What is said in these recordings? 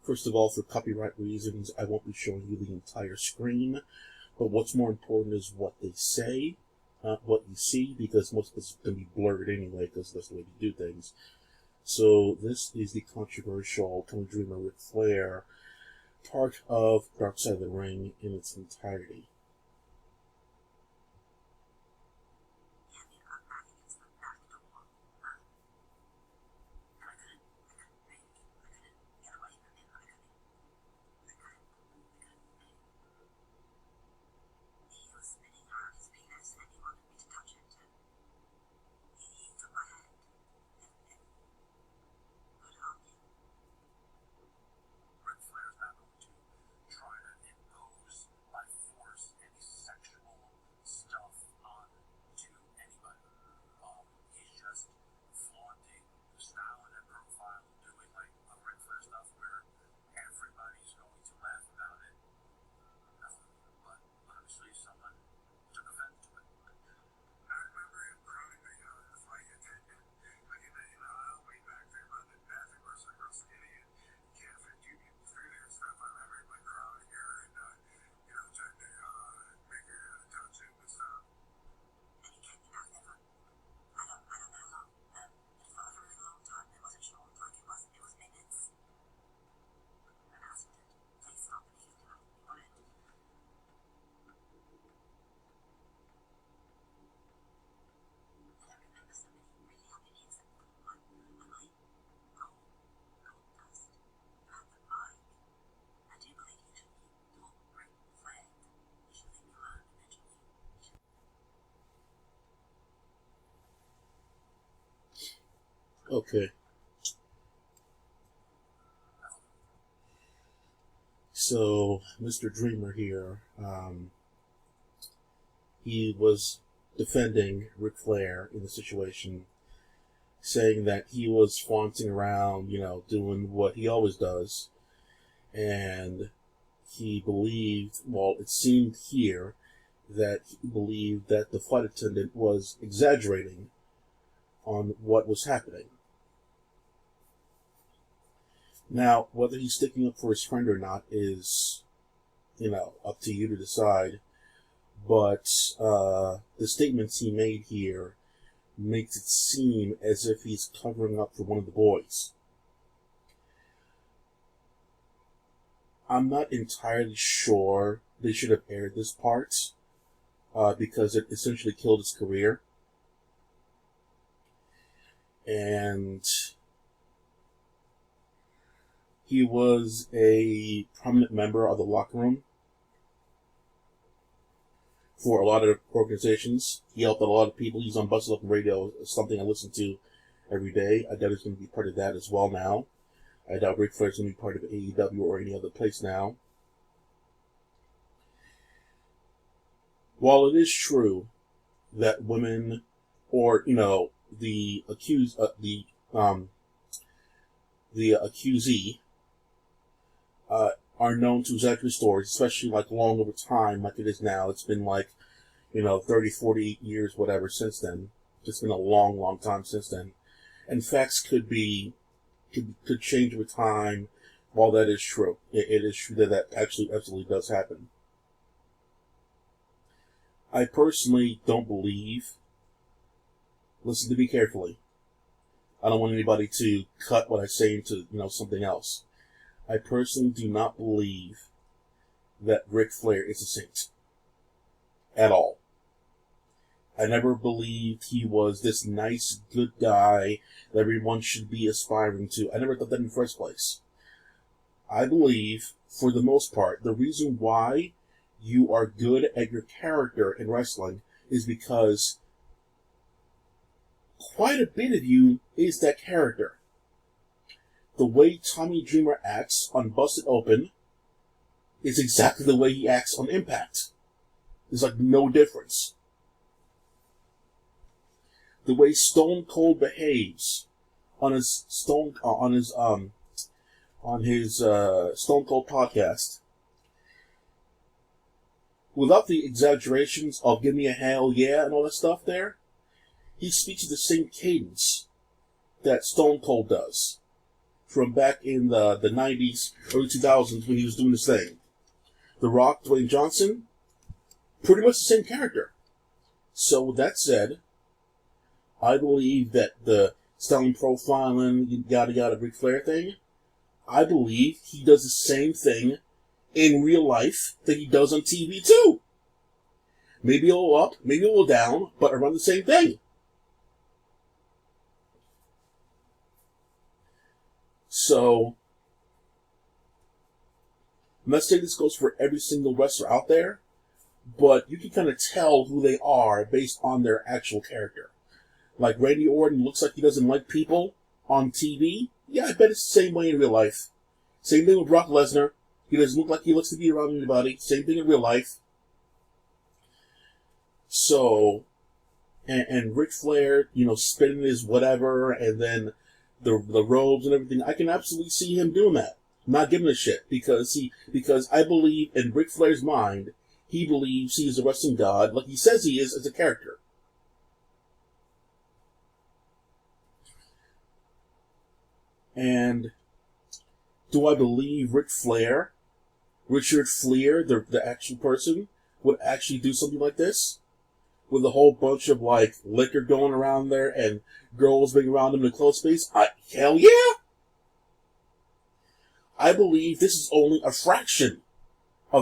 First of all, for copyright reasons, I won't be showing you the entire screen, but what's more important is what they say, not what you see, because most of it's going to be blurred anyway, because that's the way they do things. So this is the controversial Tommy Dreamer Ric Flair part of Dark Side of the Ring in its entirety. Okay. So, Mr. Dreamer here, he was defending Ric Flair in the situation, saying that he was flaunting around, doing what he always does, and he believed, well, it seemed here that he believed that the flight attendant was exaggerating on what was happening. Now, whether he's sticking up for his friend or not is, up to you to decide. But the statements he made here makes it seem as if he's covering up for one of the boys. I'm not entirely sure they should have aired this part, because it essentially killed his career. And he was a prominent member of the locker room for a lot of organizations. He helped a lot of people. He's on Busted Open Radio, something I listen to every day. I doubt he's going to be part of that as well now. I doubt Ric Flair's going to be part of AEW or any other place now. While it is true that women, or the accusee, are known to exaggerate stories, especially long over time, like it is now. It's been 30, 40 years, whatever, since then. It's been a long, long time since then. And facts could change over time. While that is true, it is true that actually absolutely does happen. I personally don't believe, listen to me carefully, I don't want anybody to cut what I say into, something else. I personally do not believe that Ric Flair is a saint. At all. I never believed he was this nice, good guy that everyone should be aspiring to. I never thought that in the first place. I believe, for the most part, the reason why you are good at your character in wrestling is because quite a bit of you is that character. The way Tommy Dreamer acts on Busted Open is exactly the way he acts on Impact. There's no difference. The way Stone Cold behaves on his Stone Cold podcast, without the exaggerations of "give me a hell yeah" and all that stuff there, he speaks at the same cadence that Stone Cold does. from back in the 90s, early 2000s when he was doing this thing. The Rock, Dwayne Johnson, pretty much the same character. So with that said, I believe that the styling profiling, yada yada, Ric Flair thing, I believe he does the same thing in real life that he does on TV too. Maybe a little up, maybe a little down, but around the same thing. So, I'm not saying this goes for every single wrestler out there, but you can kind of tell who they are based on their actual character. Like Randy Orton looks like he doesn't like people on TV. Yeah, I bet it's the same way in real life. Same thing with Brock Lesnar. He doesn't look like he looks to be around anybody. Same thing in real life. So, and Ric Flair, spinning his whatever, and then the robes and everything, I can absolutely see him doing that. Not giving a shit, because I believe in Ric Flair's mind, he believes he is a wrestling god, like he says he is as a character. And do I believe Richard Flair, the actual person, would actually do something like this? With a whole bunch of, liquor going around there and girls being around him in the closed space? Hell yeah! I believe this is only a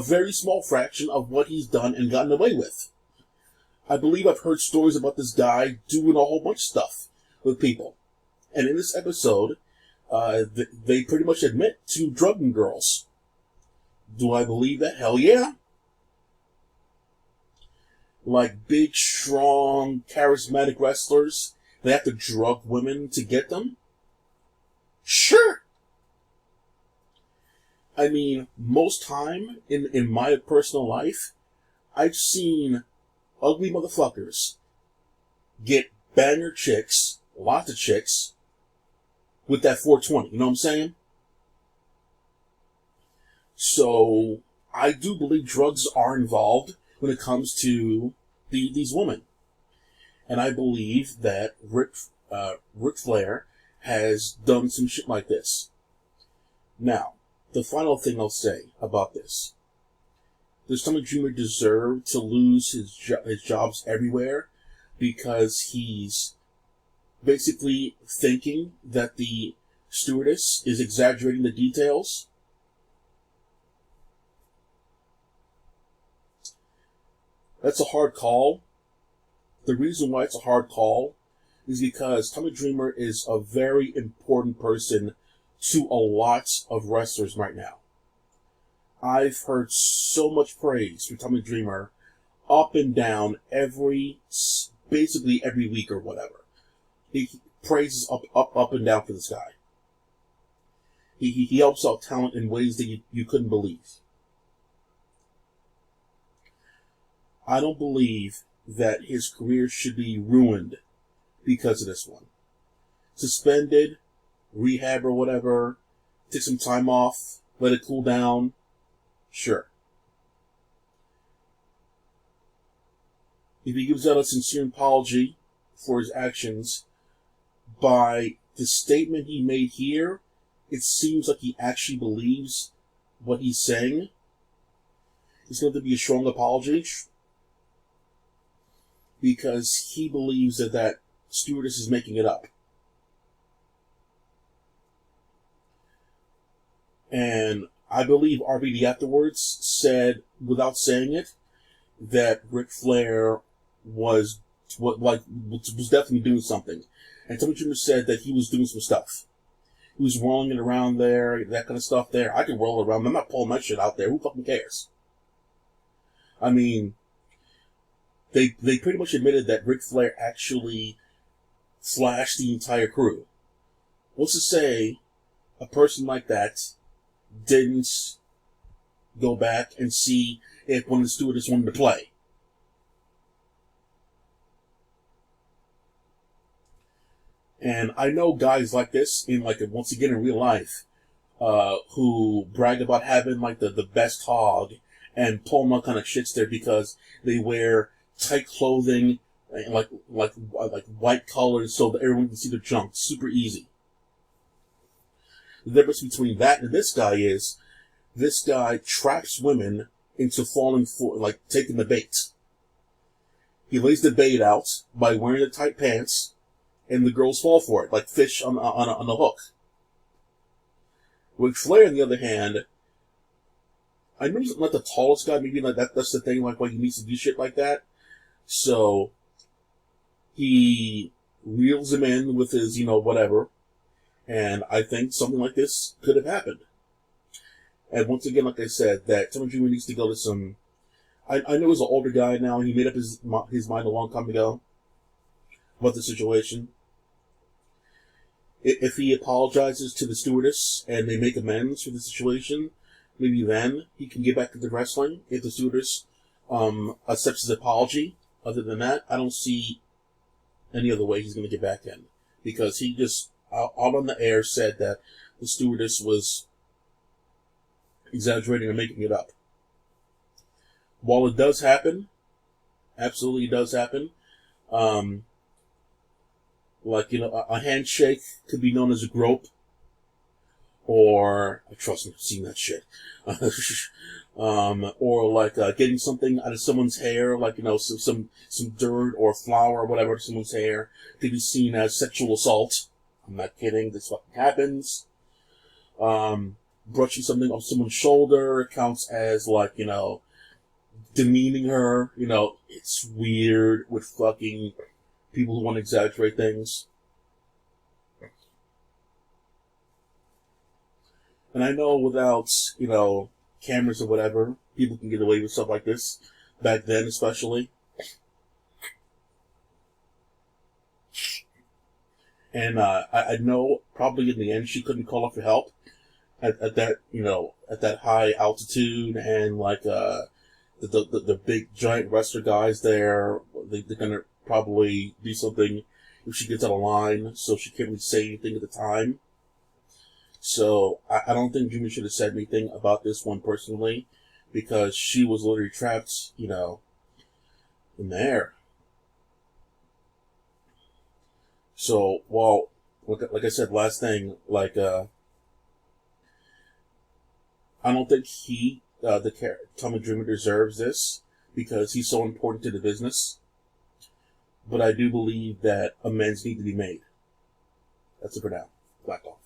very small fraction of what he's done and gotten away with. I believe I've heard stories about this guy doing a whole bunch of stuff with people. And in this episode, they pretty much admit to drugging girls. Do I believe that? Hell yeah! Like big, strong, charismatic wrestlers, they have to drug women to get them? Sure! I mean, most time in my personal life, I've seen ugly motherfuckers get banger chicks, lots of chicks, with that 420, you know what I'm saying? So, I do believe drugs are involved when it comes to these women. And I believe that Ric Flair has done some shit like this. Now, the final thing I'll say about this. Does Tommy Dreamer deserve to lose his jobs everywhere because he's basically thinking that the stewardess is exaggerating the details? That's a hard call. The reason why it's a hard call is because Tommy Dreamer is a very important person to a lot of wrestlers right now. I've heard so much praise for Tommy Dreamer up and down basically every week or whatever. He praises up and down for this guy. He helps out talent in ways that you couldn't believe. I don't believe that his career should be ruined because of this one. Suspended, rehab or whatever, take some time off, let it cool down, sure. If he gives out a sincere apology for his actions, by the statement he made here, it seems like he actually believes what he's saying. It's going to be a strong apology, because he believes that stewardess is making it up. And I believe RVD afterwards said, without saying it, that Ric Flair was definitely doing something. And Tommy Dreamer said that he was doing some stuff. He was rolling it around there, that kind of stuff there. I can roll it around. I'm not pulling my shit out there. Who fucking cares? I mean, they pretty much admitted that Ric Flair actually flashed the entire crew. What's to say a person like that didn't go back and see if one of the stewardess wanted to play? And I know guys like this once again in real life, who brag about having the best hog and pull all kind of shits there because they wear tight clothing and like white colors so that everyone can see their junk. Super easy. The difference between that and this guy is, this guy traps women into falling for, like, taking the bait. He lays the bait out by wearing the tight pants, and the girls fall for it, like fish on a hook. Ric Flair, on the other hand, I know he's not the tallest guy, maybe like that's the thing, like why he needs to do shit like that. So, he reels him in with his, whatever, and I think something like this could have happened. And once again, like I said, that Tommy Dreamer needs to go to some... I know he's an older guy now, and he made up his mind a long time ago about the situation. If he apologizes to the stewardess and they make amends for the situation, maybe then he can get back into wrestling. If the stewardess accepts his apology, other than that, I don't see any other way he's going to get back in. Because he just, out on the air, said that the stewardess was exaggerating or making it up. While it does happen, absolutely does happen, a handshake could be known as a grope, or, trust me, I've seen that shit, or like getting something out of someone's hair, like, some dirt or flour or whatever to someone's hair, could be seen as sexual assault. I'm not kidding, this fucking happens. Brushing something off someone's shoulder counts as, like, demeaning her. It's weird with fucking people who want to exaggerate things. And I know without, cameras or whatever, people can get away with stuff like this. Back then, especially. And I know probably in the end she couldn't call up for help at that, at that high altitude, and like the big giant wrestler guys there, they're gonna probably do something if she gets out of line, so she can't really say anything at the time. So I don't think Jimmy should have said anything about this one personally, because she was literally trapped, in there. So, well, like I said, last thing, like, I don't think Tommy Dreamer deserves this, because he's so important to the business. But I do believe that amends need to be made. That's it for now. Black Hawk.